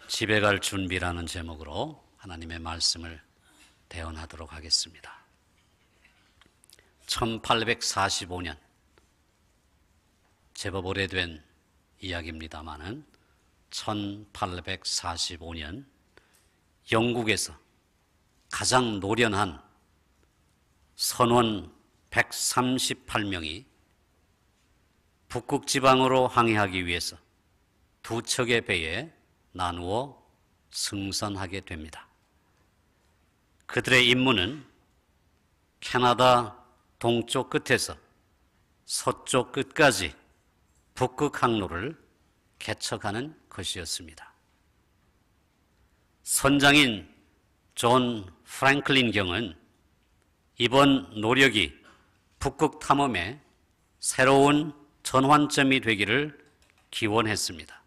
집에 갈 준비라는 제목으로 하나님의 말씀을 대언하도록 하겠습니다. 1845년, 제법 오래된 이야기입니다마는 1845년 영국에서 가장 노련한 선원 138명이 북극 지방으로 항해하기 위해서 두 척의 배에 나누어 승선하게 됩니다. 그들의 임무는 캐나다 동쪽 끝에서 서쪽 끝까지 북극 항로를 개척하는 것이었습니다. 선장인 존 프랭클린 경은 이번 노력이 북극 탐험의 새로운 전환점이 되기를 기원했습니다.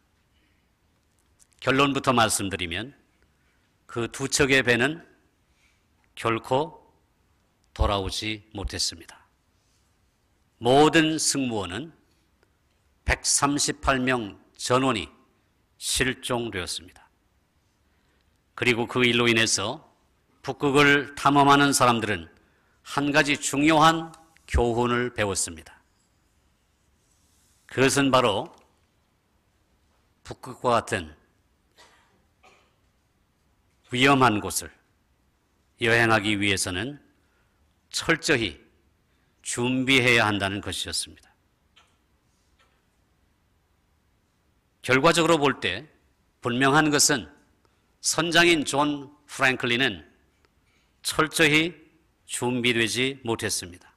결론부터 말씀드리면 그 두 척의 배는 결코 돌아오지 못했습니다. 모든 승무원은 138명 전원이 실종되었습니다. 그리고 그 일로 인해서 북극을 탐험하는 사람들은 한 가지 중요한 교훈을 배웠습니다. 그것은 바로 북극과 같은 위험한 곳을 여행하기 위해서는 철저히 준비해야 한다는 것이었습니다. 결과적으로 볼 때 분명한 것은 선장인 존 프랭클린은 철저히 준비되지 못했습니다.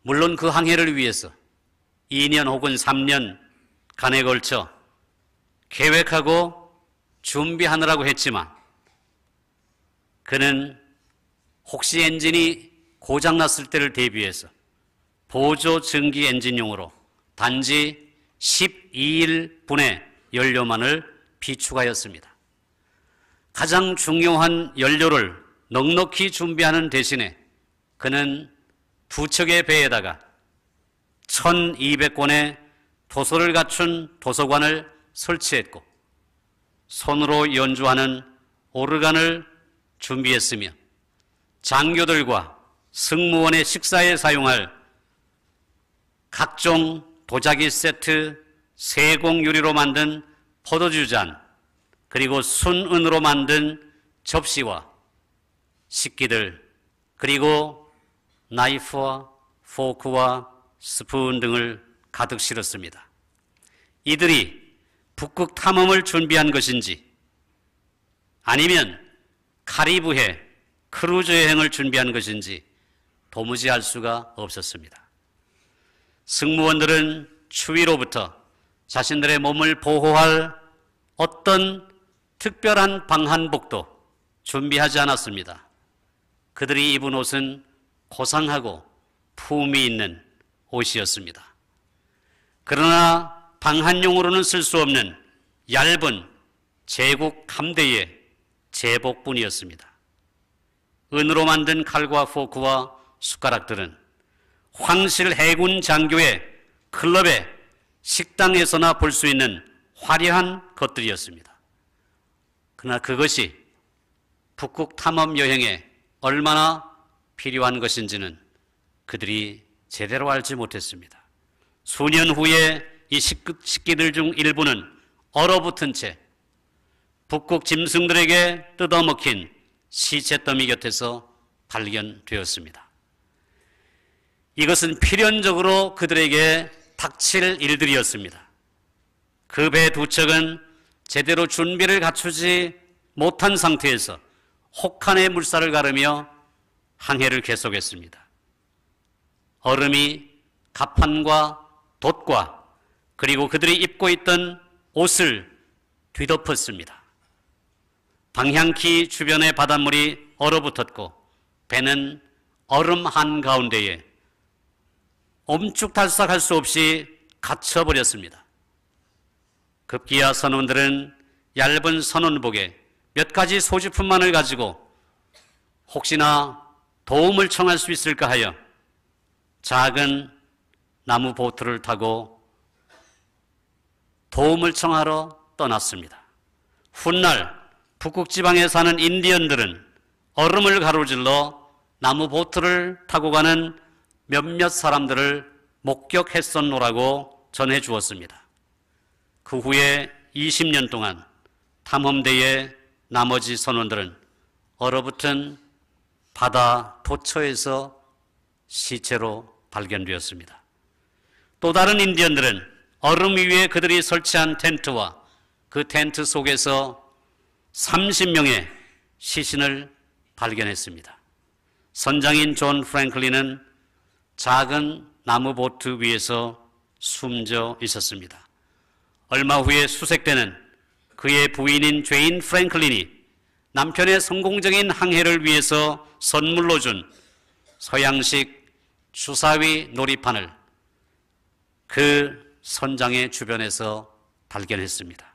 물론 그 항해를 위해서 2년 혹은 3년간에 걸쳐 계획하고 준비하느라고 했지만 그는 혹시 엔진이 고장났을 때를 대비해서 보조 증기 엔진용으로 단지 12일분의 연료만을 비축하였습니다. 가장 중요한 연료를 넉넉히 준비하는 대신에 그는 두 척의 배에다가 1200권의 도서를 갖춘 도서관을 설치했고 손으로 연주하는 오르간을 준비했으며 장교들과 승무원의 식사에 사용할 각종 도자기 세트, 세공 유리로 만든 포도주 잔, 그리고 순은으로 만든 접시와 식기들, 그리고 나이프와 포크와 스푼 등을 가득 실었습니다. 이들이 북극 탐험을 준비한 것인지 아니면 카리브해 크루즈 여행을 준비한 것인지 도무지 알 수가 없었습니다. 승무원들은 추위로부터 자신들의 몸을 보호할 어떤 특별한 방한복도 준비하지 않았습니다. 그들이 입은 옷은 고상하고 품위 있는 옷이었습니다. 그러나 방한용으로는 쓸 수 없는 얇은 제국 함대의 제복뿐이었습니다. 은으로 만든 칼과 포크와 숟가락들은 황실 해군 장교의 클럽에 식당에서나 볼 수 있는 화려한 것들이었습니다. 그러나 그것이 북극 탐험 여행에 얼마나 필요한 것인지는 그들이 제대로 알지 못했습니다. 수년 후에 이 식기들 중 일부는 얼어붙은 채 북극 짐승들에게 뜯어먹힌 시체더미 곁에서 발견되었습니다. 이것은 필연적으로 그들에게 닥칠 일들이었습니다. 그 배 두 척은 제대로 준비를 갖추지 못한 상태에서 혹한의 물살을 가르며 항해를 계속했습니다. 얼음이 갑판과 돛과 그리고 그들이 입고 있던 옷을 뒤덮었습니다. 방향키 주변의 바닷물이 얼어붙었고 배는 얼음 한가운데에 엄죽달싹할 수 없이 갇혀버렸습니다. 급기야 선원들은 얇은 선원복에 몇 가지 소지품만을 가지고 혹시나 도움을 청할 수 있을까 하여 작은 나무 보트를 타고 도움을 청하러 떠났습니다. 훗날 북극 지방에 사는 인디언들은 얼음을 가로질러 나무 보트를 타고 가는 몇몇 사람들을 목격했었노라고 전해 주었습니다. 그 후에 20년 동안 탐험대의 나머지 선원들은 얼어붙은 바다 도처에서 시체로 발견되었습니다. 또 다른 인디언들은 얼음 위에 그들이 설치한 텐트와 그 텐트 속에서 30명의 시신을 발견했습니다. 선장인 존 프랭클린은 작은 나무 보트 위에서 숨져 있었습니다. 얼마 후에 수색대는 그의 부인인 죄인 프랭클린이 남편의 성공적인 항해를 위해서 선물로 준 서양식 주사위 놀이판을 그 선장의 주변에서 발견했습니다.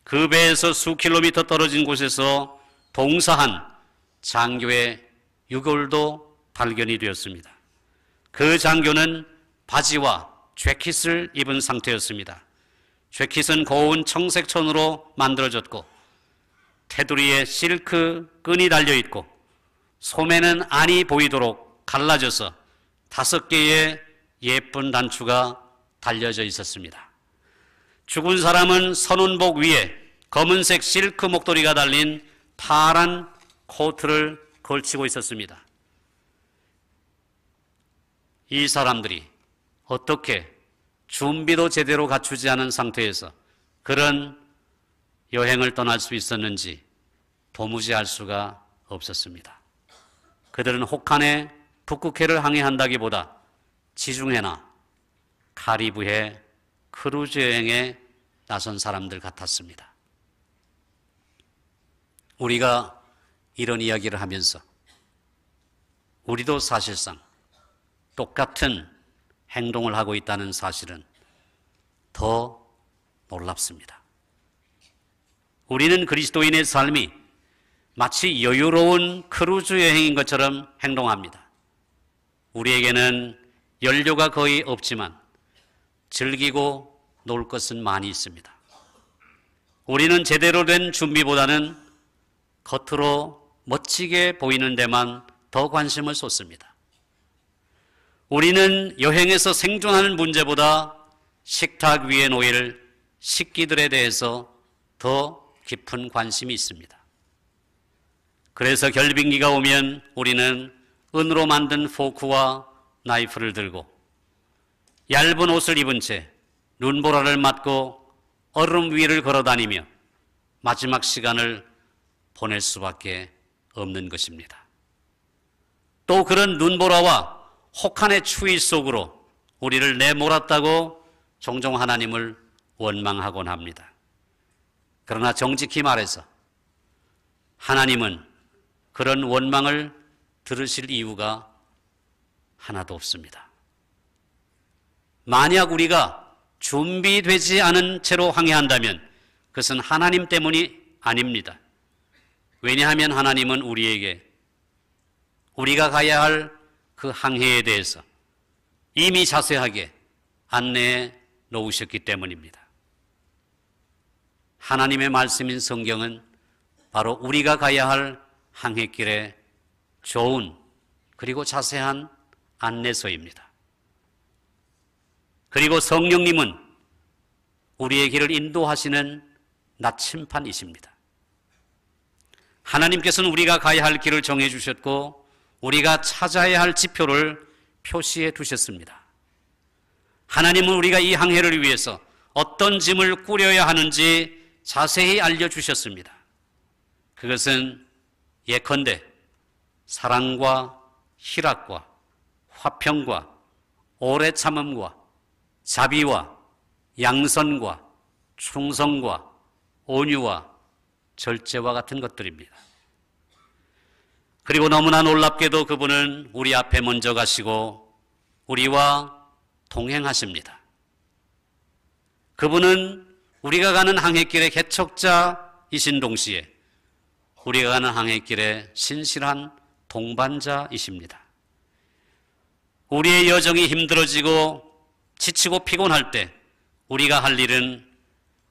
그 배에서 수 킬로미터 떨어진 곳에서 동사한 장교의 유골도 발견이 되었습니다. 그 장교는 바지와 재킷을 입은 상태였습니다. 재킷은 고운 청색 천으로 만들어졌고 테두리에 실크 끈이 달려있고 소매는 안이 보이도록 갈라져서 5개의 예쁜 단추가 달려져 있었습니다. 죽은 사람은 선운복 위에 검은색 실크 목도리가 달린 파란 코트를 걸치고 있었습니다. 이 사람들이 어떻게 준비도 제대로 갖추지 않은 상태에서 그런 여행을 떠날 수 있었는지 도무지 알 수가 없었습니다. 그들은 혹한의 북극해를 항해한다기보다 지중해나 카리브해 크루즈 여행에 나선 사람들 같았습니다. 우리가 이런 이야기를 하면서 우리도 사실상 똑같은 행동을 하고 있다는 사실은 더 놀랍습니다. 우리는 그리스도인의 삶이 마치 여유로운 크루즈 여행인 것처럼 행동합니다. 우리에게는 연료가 거의 없지만 즐기고 놀 것은 많이 있습니다. 우리는 제대로 된 준비보다는 겉으로 멋지게 보이는 데만 더 관심을 쏟습니다. 우리는 여행에서 생존하는 문제보다 식탁 위에 놓일 식기들에 대해서 더 깊은 관심이 있습니다. 그래서 결빙기가 오면 우리는 은으로 만든 포크와 나이프를 들고 얇은 옷을 입은 채 눈보라를 맞고 얼음 위를 걸어다니며 마지막 시간을 보낼 수밖에 없는 것입니다. 또 그런 눈보라와 혹한의 추위 속으로 우리를 내몰았다고 종종 하나님을 원망하곤 합니다. 그러나 정직히 말해서 하나님은 그런 원망을 들으실 이유가 하나도 없습니다. 만약 우리가 준비되지 않은 채로 항해한다면 그것은 하나님 때문이 아닙니다. 왜냐하면 하나님은 우리에게 우리가 가야 할 그 항해에 대해서 이미 자세하게 안내해 놓으셨기 때문입니다. 하나님의 말씀인 성경은 바로 우리가 가야 할 항해길에 좋은 그리고 자세한 안내서입니다. 그리고 성령님은 우리의 길을 인도하시는 나침판이십니다. 하나님께서는 우리가 가야 할 길을 정해 주셨고 우리가 찾아야 할 지표를 표시해 두셨습니다. 하나님은 우리가 이 항해를 위해서 어떤 짐을 꾸려야 하는지 자세히 알려주셨습니다. 그것은 예컨대 사랑과 희락과 화평과 오래 참음과 자비와 양선과 충성과 온유와 절제와 같은 것들입니다. 그리고 너무나 놀랍게도 그분은 우리 앞에 먼저 가시고 우리와 동행하십니다. 그분은 우리가 가는 항해길의 개척자이신 동시에 우리가 가는 항해길의 신실한 동반자이십니다. 우리의 여정이 힘들어지고 지치고 피곤할 때 우리가 할 일은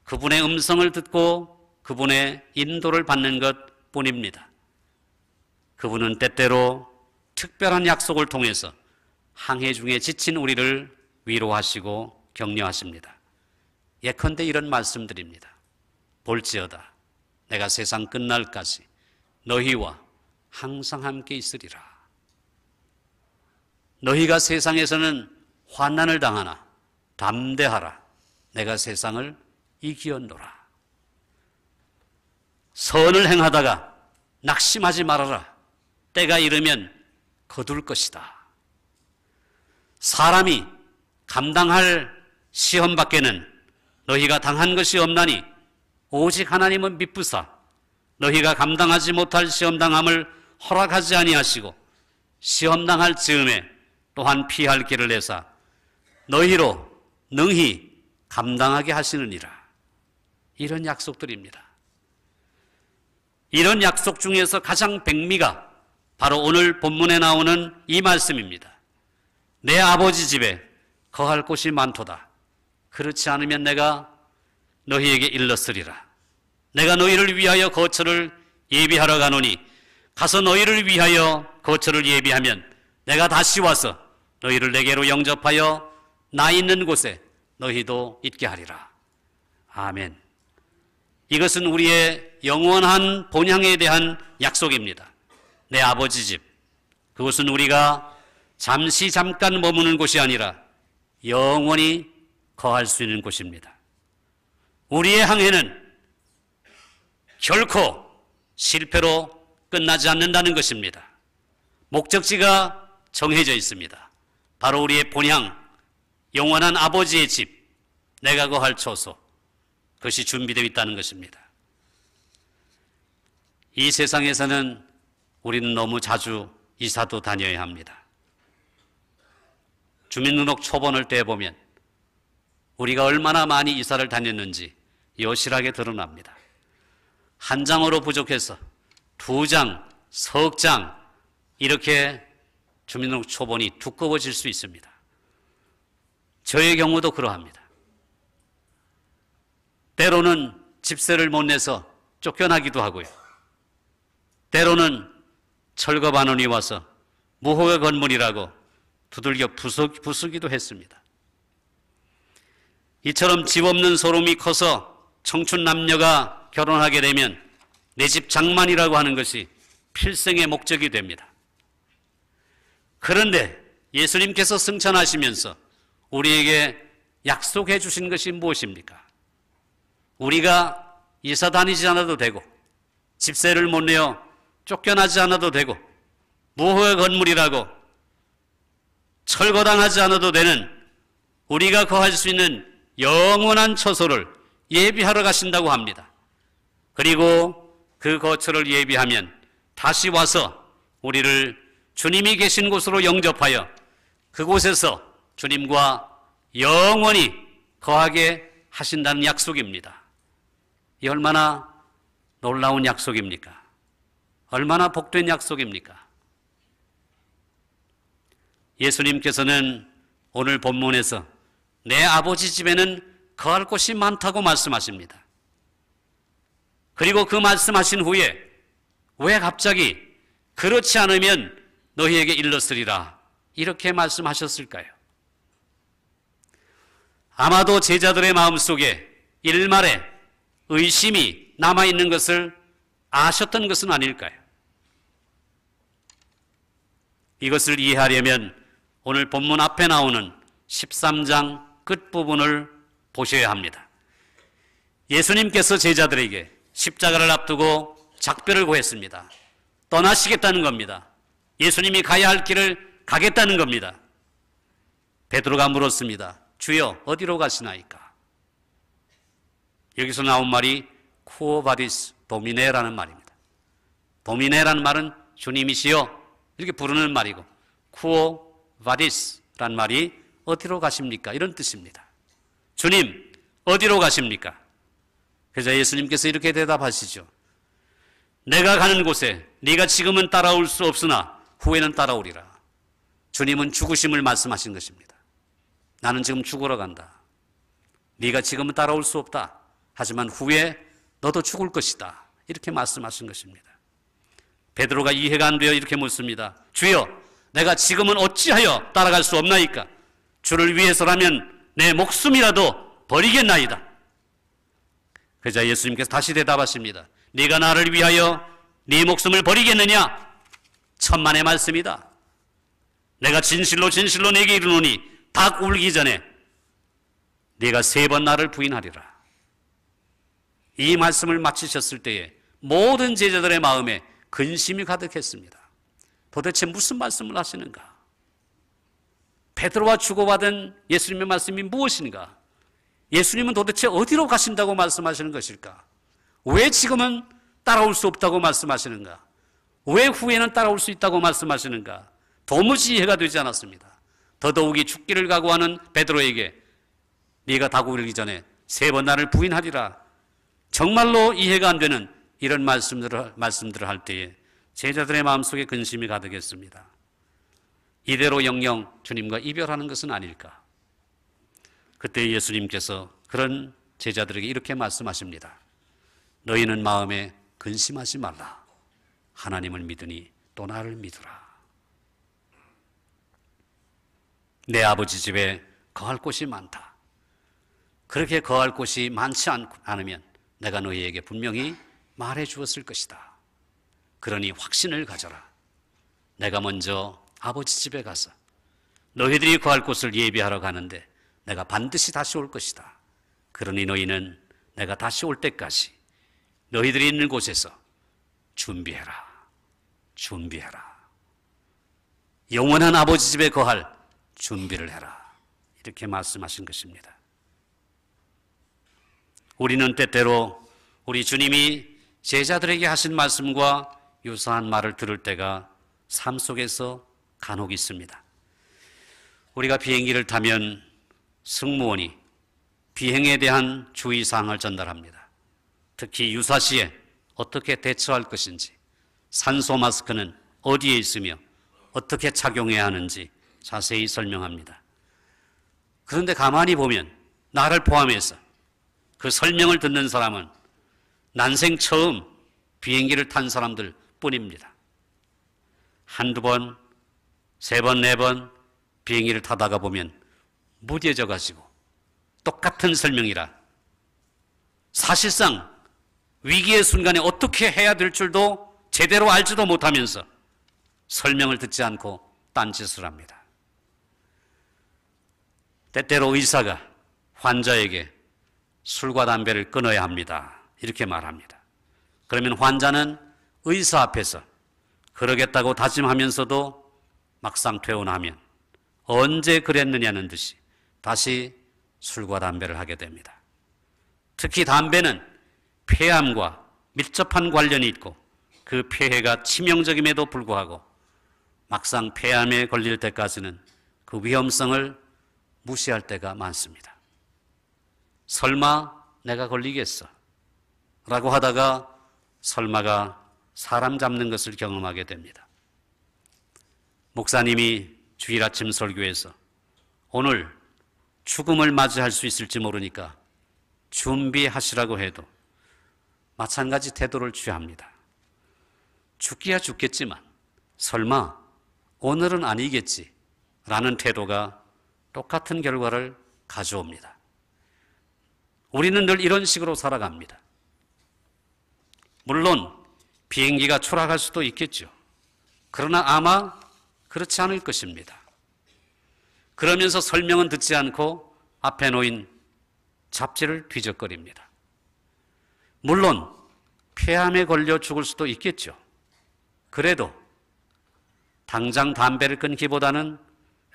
그분의 음성을 듣고 그분의 인도를 받는 것 뿐입니다. 그분은 때때로 특별한 약속을 통해서 항해 중에 지친 우리를 위로하시고 격려하십니다. 예컨대 이런 말씀드립니다. 볼지어다 내가 세상 끝날까지 너희와 항상 함께 있으리라. 너희가 세상에서는 환난을 당하나 담대하라. 내가 세상을 이기었노라. 선을 행하다가 낙심하지 말아라. 때가 이르면 거둘 것이다. 사람이 감당할 시험 밖에는 너희가 당한 것이 없나니 오직 하나님은 미쁘사 너희가 감당하지 못할 시험당함을 허락하지 아니하시고 시험당할 즈음에 또한 피할 길을 내사 너희로 능히 감당하게 하시느니라. 이런 약속들입니다. 이런 약속 중에서 가장 백미가 바로 오늘 본문에 나오는 이 말씀입니다. 내 아버지 집에 거할 곳이 많도다. 그렇지 않으면 내가 너희에게 일렀으리라. 내가 너희를 위하여 거처를 예비하러 가노니 가서 너희를 위하여 거처를 예비하면 내가 다시 와서 너희를 내게로 영접하여 나 있는 곳에 너희도 있게 하리라. 아멘. 이것은 우리의 영원한 본향에 대한 약속입니다. 내 아버지 집, 그것은 우리가 잠깐 머무는 곳이 아니라 영원히 거할 수 있는 곳입니다. 우리의 항해는 결코 실패로 끝나지 않는다는 것입니다. 목적지가 정해져 있습니다. 바로 우리의 본향, 영원한 아버지의 집, 내가 거할 처소, 그것이 준비되어 있다는 것입니다. 이 세상에서는 우리는 너무 자주 이사도 다녀야 합니다. 주민등록 초본을 떼보면 우리가 얼마나 많이 이사를 다녔는지 여실하게 드러납니다. 한 장으로 부족해서 2장, 석 장 이렇게 주민등록 초본이 두꺼워질 수 있습니다. 저의 경우도 그러합니다. 때로는 집세를 못 내서 쫓겨나기도 하고요. 때로는 철거반원이 와서 무허가 건물이라고 두들겨 부수기도 했습니다. 이처럼 집 없는 소름이 커서 청춘 남녀가 결혼하게 되면 내 집 장만이라고 하는 것이 필생의 목적이 됩니다. 그런데 예수님께서 승천하시면서 우리에게 약속해 주신 것이 무엇입니까? 우리가 이사 다니지 않아도 되고 집세를 못 내어 쫓겨나지 않아도 되고 무허가 건물이라고 철거당하지 않아도 되는 우리가 거할 수 있는 영원한 처소를 예비하러 가신다고 합니다. 그리고 그 거처를 예비하면 다시 와서 우리를 주님이 계신 곳으로 영접하여 그곳에서 주님과 영원히 거하게 하신다는 약속입니다. 이 얼마나 놀라운 약속입니까? 얼마나 복된 약속입니까? 예수님께서는 오늘 본문에서 내 아버지 집에는 거할 곳이 많다고 말씀하십니다. 그리고 그 말씀하신 후에 왜 갑자기 그렇지 않으면 너희에게 일렀으리라 이렇게 말씀하셨을까요? 아마도 제자들의 마음속에 일말의 의심이 남아있는 것을 아셨던 것은 아닐까요? 이것을 이해하려면 오늘 본문 앞에 나오는 13장 끝부분을 보셔야 합니다. 예수님께서 제자들에게 십자가를 앞두고 작별을 고했습니다. 떠나시겠다는 겁니다. 예수님이 가야 할 길을 가겠다는 겁니다. 베드로가 물었습니다. 주여 어디로 가시나이까? 여기서 나온 말이 쿠오 바디스 도미네라는 말입니다. 도미네라는 말은 주님이시여 이렇게 부르는 말이고 쿠오 바디스라는 말이 어디로 가십니까? 이런 뜻입니다. 주님 어디로 가십니까? 그래서 예수님께서 이렇게 대답하시죠. 내가 가는 곳에 네가 지금은 따라올 수 없으나 후에는 따라오리라. 주님은 죽으심을 말씀하신 것입니다. 나는 지금 죽으러 간다. 네가 지금은 따라올 수 없다. 하지만 후에 너도 죽을 것이다. 이렇게 말씀하신 것입니다. 베드로가 이해가 안 되어 이렇게 묻습니다. 주여, 내가 지금은 어찌하여 따라갈 수 없나이까? 주를 위해서라면 내 목숨이라도 버리겠나이다. 그러자 예수님께서 다시 대답하십니다. 네가 나를 위하여 네 목숨을 버리겠느냐? 천만의 말씀이다. 내가 진실로 진실로 네게 이르노니 닭 울기 전에 네가 3번 나를 부인하리라. 이 말씀을 마치셨을 때에 모든 제자들의 마음에 근심이 가득했습니다. 도대체 무슨 말씀을 하시는가? 베드로와 주고받은 예수님의 말씀이 무엇인가? 예수님은 도대체 어디로 가신다고 말씀하시는 것일까? 왜 지금은 따라올 수 없다고 말씀하시는가? 왜 후에는 따라올 수 있다고 말씀하시는가? 도무지 이해가 되지 않았습니다. 더더욱이 죽기를 각오하는 베드로에게 네가 닭 울기 전에 3번 나를 부인하리라. 정말로 이해가 안 되는 이런 말씀들을 할 때에 제자들의 마음속에 근심이 가득했습니다. 이대로 영영 주님과 이별하는 것은 아닐까? 그때 예수님께서 그런 제자들에게 이렇게 말씀하십니다. 너희는 마음에 근심하지 말라. 하나님을 믿으니 또 나를 믿으라. 내 아버지 집에 거할 곳이 많다. 그렇게 거할 곳이 많지 않으면 내가 너희에게 분명히 말해 주었을 것이다. 그러니 확신을 가져라. 내가 먼저 아버지 집에 가서 너희들이 거할 곳을 예비하러 가는데 내가 반드시 다시 올 것이다. 그러니 너희는 내가 다시 올 때까지 너희들이 있는 곳에서 준비해라. 준비해라. 영원한 아버지 집에 거할 준비를 해라. 이렇게 말씀하신 것입니다. 우리는 때때로 우리 주님이 제자들에게 하신 말씀과 유사한 말을 들을 때가 삶 속에서 간혹 있습니다. 우리가 비행기를 타면 승무원이 비행에 대한 주의사항을 전달합니다. 특히 유사시에 어떻게 대처할 것인지, 산소 마스크는 어디에 있으며 어떻게 착용해야 하는지 자세히 설명합니다. 그런데 가만히 보면 나를 포함해서 그 설명을 듣는 사람은 난생 처음 비행기를 탄 사람들 뿐입니다. 한두 번, 3번, 4번 비행기를 타다가 보면 무뎌져 가지고 똑같은 설명이라 사실상 위기의 순간에 어떻게 해야 될 줄도 제대로 알지도 못하면서 설명을 듣지 않고 딴짓을 합니다. 때때로 의사가 환자에게 술과 담배를 끊어야 합니다. 이렇게 말합니다. 그러면 환자는 의사 앞에서 그러겠다고 다짐하면서도 막상 퇴원하면 언제 그랬느냐는 듯이 다시 술과 담배를 하게 됩니다. 특히 담배는 폐암과 밀접한 관련이 있고 그 폐해가 치명적임에도 불구하고 막상 폐암에 걸릴 때까지는 그 위험성을 무시할 때가 많습니다. 설마 내가 걸리겠어? 라고 하다가 설마가 사람 잡는 것을 경험하게 됩니다. 목사님이 주일 아침 설교에서 오늘 죽음을 맞이할 수 있을지 모르니까 준비하시라고 해도 마찬가지 태도를 취합니다. 죽기야 죽겠지만 설마 오늘은 아니겠지 라는 태도가 똑같은 결과를 가져옵니다. 우리는 늘 이런 식으로 살아갑니다. 물론 비행기가 추락할 수도 있겠죠. 그러나 아마 그렇지 않을 것입니다. 그러면서 설명은 듣지 않고 앞에 놓인 잡지를 뒤적거립니다. 물론 폐암에 걸려 죽을 수도 있겠죠. 그래도 당장 담배를 끊기보다는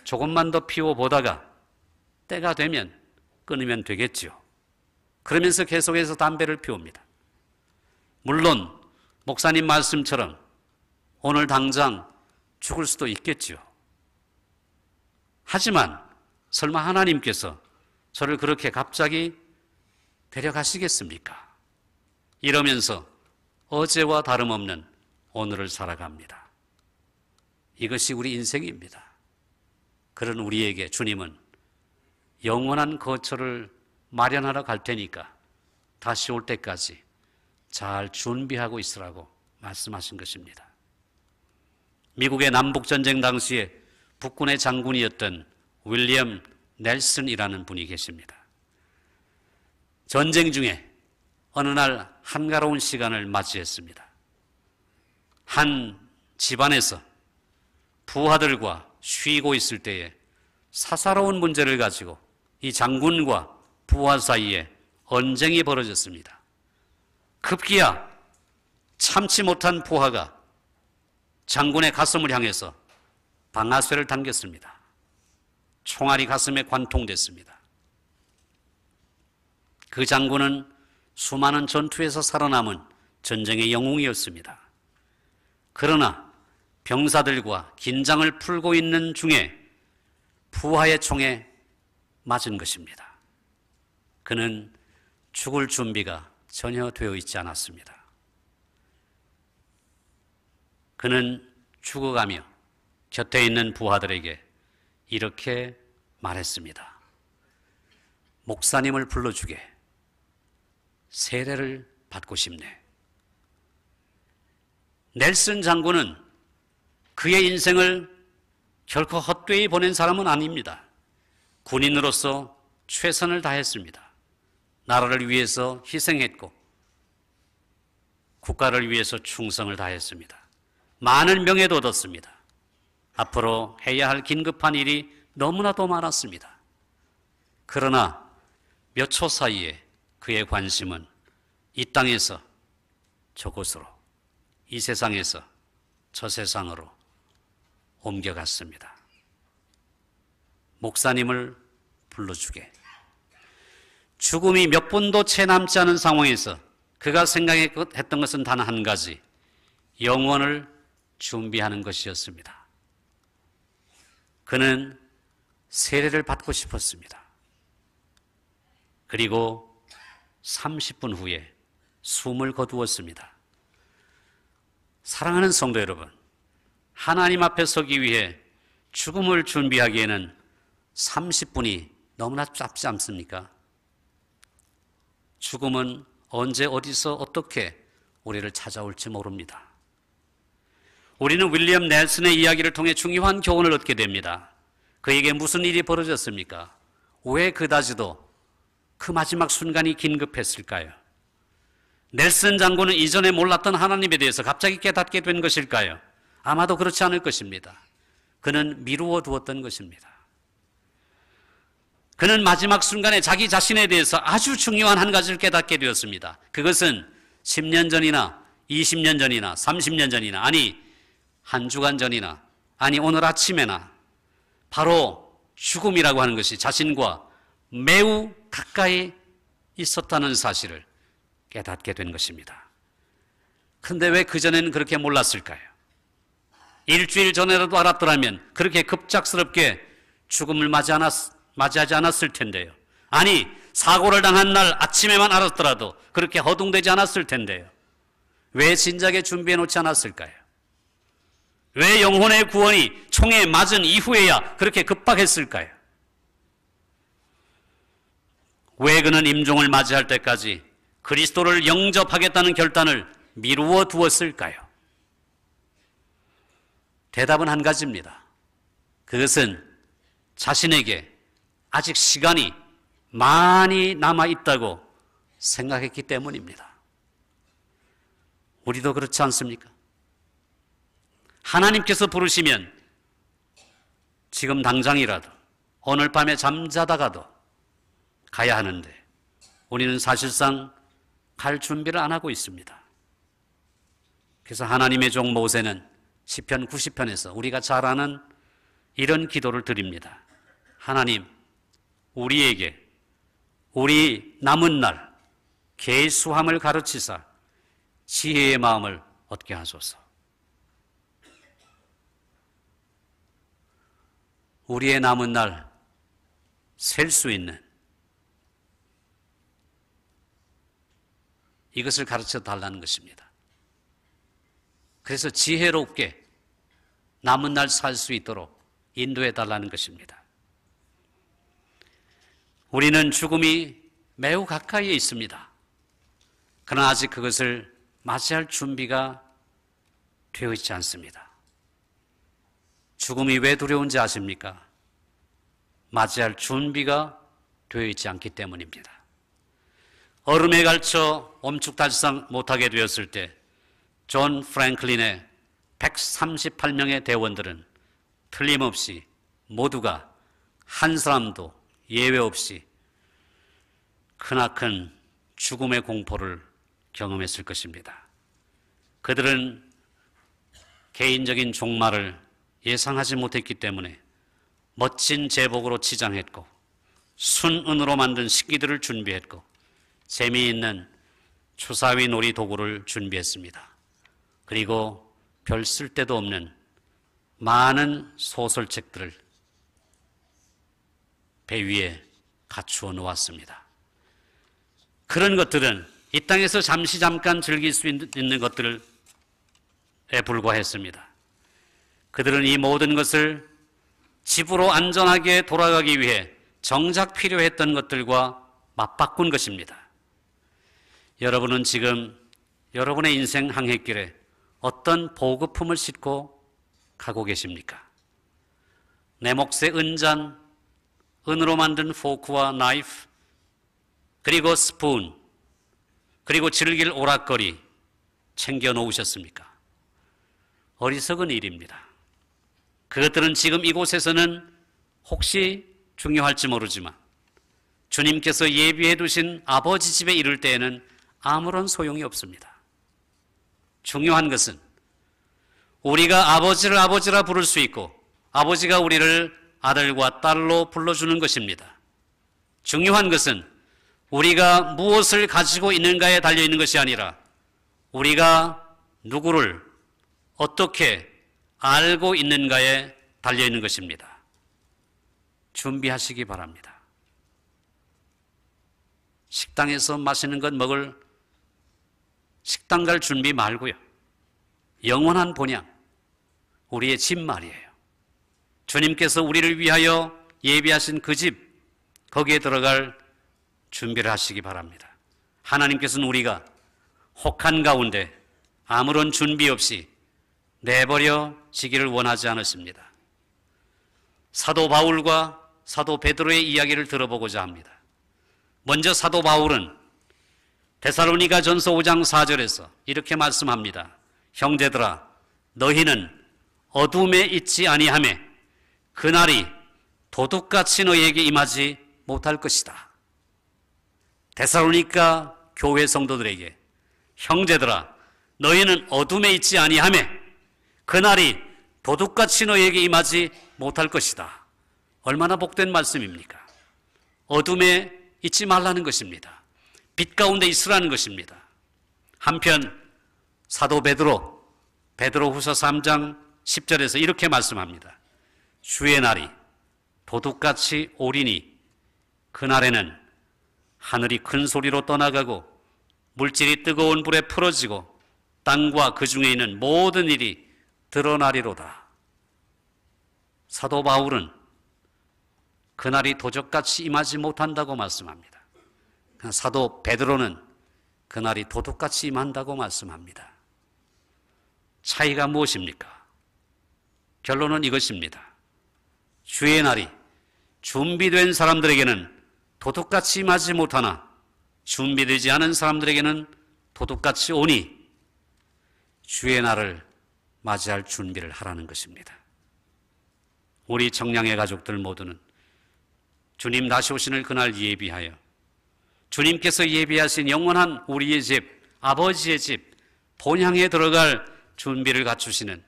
조금만 더 피워보다가 때가 되면 끊으면 되겠죠. 그러면서 계속해서 담배를 피웁니다. 물론 목사님 말씀처럼 오늘 당장 죽을 수도 있겠죠. 하지만 설마 하나님께서 저를 그렇게 갑자기 데려가시겠습니까? 이러면서 어제와 다름없는 오늘을 살아갑니다. 이것이 우리 인생입니다. 그런 우리에게 주님은 영원한 거처를 마련하러 갈 테니까 다시 올 때까지 잘 준비하고 있으라고 말씀하신 것입니다. 미국의 남북전쟁 당시에 북군의 장군이었던 윌리엄 넬슨이라는 분이 계십니다. 전쟁 중에 어느 날 한가로운 시간을 맞이했습니다. 한 집안에서 부하들과 쉬고 있을 때에 사사로운 문제를 가지고 이 장군과 부하 사이에 언쟁이 벌어졌습니다. 급기야 참지 못한 부하가 장군의 가슴을 향해서 방아쇠를 당겼습니다. 총알이 가슴에 관통됐습니다. 그 장군은 수많은 전투에서 살아남은 전쟁의 영웅이었습니다. 그러나 병사들과 긴장을 풀고 있는 중에 부하의 총에 맞은 것입니다. 그는 죽을 준비가 전혀 되어 있지 않았습니다. 그는 죽어가며 곁에 있는 부하들에게 이렇게 말했습니다. 목사님을 불러주게. 세례를 받고 싶네. 넬슨 장군은 그의 인생을 결코 헛되이 보낸 사람은 아닙니다. 군인으로서 최선을 다했습니다. 나라를 위해서 희생했고 국가를 위해서 충성을 다했습니다. 많은 명예도 얻었습니다. 앞으로 해야 할 긴급한 일이 너무나도 많았습니다. 그러나 몇 초 사이에 그의 관심은 이 땅에서 저곳으로, 이 세상에서 저 세상으로 옮겨갔습니다. 목사님을 불러주게. 죽음이 몇 분도 채 남지 않은 상황에서 그가 생각했던 것은 단 한 가지, 영원을 준비하는 것이었습니다. 그는 세례를 받고 싶었습니다. 그리고 30분 후에 숨을 거두었습니다. 사랑하는 성도 여러분, 하나님 앞에 서기 위해 죽음을 준비하기에는 30분이 너무나 짧지 않습니까? 죽음은 언제 어디서 어떻게 우리를 찾아올지 모릅니다. 우리는 윌리엄 넬슨의 이야기를 통해 중요한 교훈을 얻게 됩니다. 그에게 무슨 일이 벌어졌습니까? 왜 그다지도 그 마지막 순간이 긴급했을까요? 넬슨 장군은 이전에 몰랐던 하나님에 대해서 갑자기 깨닫게 된 것일까요? 아마도 그렇지 않을 것입니다. 그는 미루어 두었던 것입니다. 그는 마지막 순간에 자기 자신에 대해서 아주 중요한 한 가지를 깨닫게 되었습니다. 그것은 10년 전이나 20년 전이나 30년 전이나, 아니 한 주간 전이나, 아니 오늘 아침에나 바로 죽음이라고 하는 것이 자신과 매우 가까이 있었다는 사실을 깨닫게 된 것입니다. 그런데 왜 그전에는 그렇게 몰랐을까요? 일주일 전에라도 알았더라면 그렇게 급작스럽게 죽음을 맞이하지 않았을 텐데요. 아니, 사고를 당한 날 아침에만 알았더라도 그렇게 허둥대지 않았을 텐데요. 왜 진작에 준비해 놓지 않았을까요? 왜 영혼의 구원이 총에 맞은 이후에야 그렇게 급박했을까요? 왜 그는 임종을 맞이할 때까지 그리스도를 영접하겠다는 결단을 미루어 두었을까요? 대답은 한 가지입니다. 그것은 자신에게 아직 시간이 많이 남아있다고 생각했기 때문입니다. 우리도 그렇지 않습니까? 하나님께서 부르시면 지금 당장이라도, 오늘 밤에 잠자다가도 가야 하는데 우리는 사실상 갈 준비를 안 하고 있습니다. 그래서 하나님의 종 모세는 시편 90편에서 우리가 잘 아는 이런 기도를 드립니다. 하나님, 우리에게 우리 남은 날 계수함을 가르치사 지혜의 마음을 얻게 하소서. 우리의 남은 날 셀 수 있는 이것을 가르쳐 달라는 것입니다. 그래서 지혜롭게 남은 날 살 수 있도록 인도해 달라는 것입니다. 우리는 죽음이 매우 가까이에 있습니다. 그러나 아직 그것을 맞이할 준비가 되어 있지 않습니다. 죽음이 왜 두려운지 아십니까? 맞이할 준비가 되어 있지 않기 때문입니다. 얼음에 갇혀 엄축달성 못하게 되었을 때 존 프랭클린의 138명의 대원들은 틀림없이 모두가 한 사람도 예외 없이 크나큰 죽음의 공포를 경험했을 것입니다. 그들은 개인적인 종말을 예상하지 못했기 때문에 멋진 제복으로 치장했고 순은으로 만든 식기들을 준비했고 재미있는 추사위 놀이 도구를 준비했습니다. 그리고 별 쓸데도 없는 많은 소설책들을 배 위에 갖추어 놓았습니다. 그런 것들은 이 땅에서 잠깐 즐길 수 있는 것들에 불과했습니다. 그들은 이 모든 것을 집으로 안전하게 돌아가기 위해 정작 필요했던 것들과 맞바꾼 것입니다. 여러분은 지금 여러분의 인생 항해길에 어떤 보급품을 싣고 가고 계십니까? 내 몫의 은잔, 은으로 만든 포크와 나이프, 그리고 스푼, 그리고 즐길 오락거리 챙겨 놓으셨습니까? 어리석은 일입니다. 그것들은 지금 이곳에서는 혹시 중요할지 모르지만 주님께서 예비해 두신 아버지 집에 이를 때에는 아무런 소용이 없습니다. 중요한 것은 우리가 아버지를 아버지라 부를 수 있고 아버지가 우리를 아들과 딸로 불러주는 것입니다. 중요한 것은 우리가 무엇을 가지고 있는가에 달려있는 것이 아니라 우리가 누구를 어떻게 알고 있는가에 달려있는 것입니다. 준비하시기 바랍니다. 식당에서 맛있는 것 먹을 식당 갈 준비 말고요. 영원한 본향, 우리의 집 말이에요. 주님께서 우리를 위하여 예비하신 그 집, 거기에 들어갈 준비를 하시기 바랍니다. 하나님께서는 우리가 혹한 가운데 아무런 준비 없이 내버려지기를 원하지 않으십니다. 사도 바울과 사도 베드로의 이야기를 들어보고자 합니다. 먼저 사도 바울은 데살로니가 전서 5장 4절에서 이렇게 말씀합니다. 형제들아, 너희는 어둠에 있지 아니하매 그날이 도둑같이 너희에게 임하지 못할 것이다. 데살로니가 교회 성도들에게 형제들아, 너희는 어둠에 있지 아니하매 그날이 도둑같이 너희에게 임하지 못할 것이다. 얼마나 복된 말씀입니까? 어둠에 있지 말라는 것입니다. 빛 가운데 있으라는 것입니다. 한편 사도 베드로후서 3장 10절에서 이렇게 말씀합니다. 주의 날이 도둑같이 오리니 그날에는 하늘이 큰 소리로 떠나가고 물질이 뜨거운 불에 풀어지고 땅과 그 중에 있는 모든 일이 드러나리로다. 사도 바울은 그날이 도적같이 임하지 못한다고 말씀합니다. 사도 베드로는 그날이 도둑같이 임한다고 말씀합니다. 차이가 무엇입니까? 결론은 이것입니다. 주의 날이 준비된 사람들에게는 도둑같이 임하지 못하나 준비되지 않은 사람들에게는 도둑같이 오니 주의 날을 맞이할 준비를 하라는 것입니다. 우리 정량의 가족들 모두는 주님 다시 오시는 그날 예비하여 주님께서 예비하신 영원한 우리의 집, 아버지의 집, 본향에 들어갈 준비를 갖추시는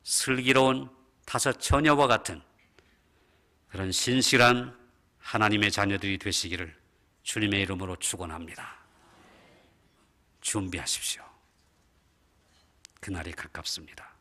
슬기로운 5 처녀와 같은 그런 신실한 하나님의 자녀들이 되시기를 주님의 이름으로 축원합니다. 준비하십시오. 그날이 가깝습니다.